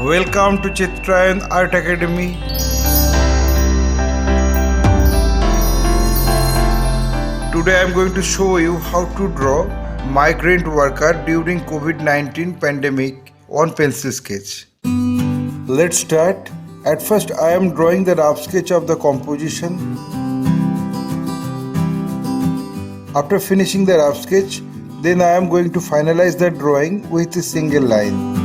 Welcome to Chitrayan Art Academy. Today I am going to show you how to draw migrant worker during COVID-19 pandemic on pencil sketch. Let's start. At first I am drawing the rough sketch of the composition. After finishing the rough sketch, then I am going to finalize the drawing with a single line.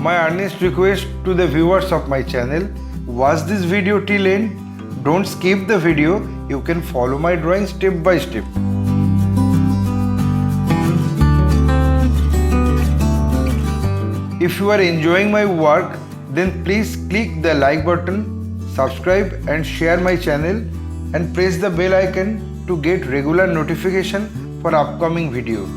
My earnest request to the viewers of my channel, watch this video till end. Don't skip the video. You can follow my drawing step by step. If you are enjoying my work, then please click the like button, subscribe and share my channel and press the bell icon to get regular notification for upcoming video.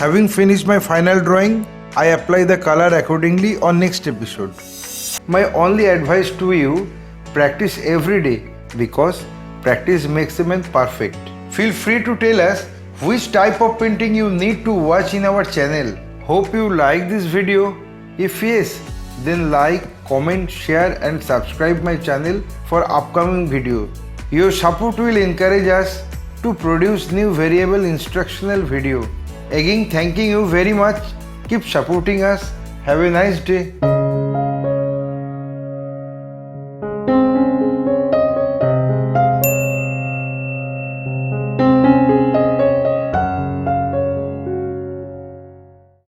Having finished my final drawing, I apply the color accordingly on next episode. My only advice to you, practice every day because practice makes a man perfect. Feel free to tell us which type of painting you need to watch in our channel. Hope you like this video. If yes, then like, comment, share and subscribe my channel for upcoming video. Your support will encourage us to produce new variable instructional video. Again, thanking you very much. Keep supporting us. Have a nice day.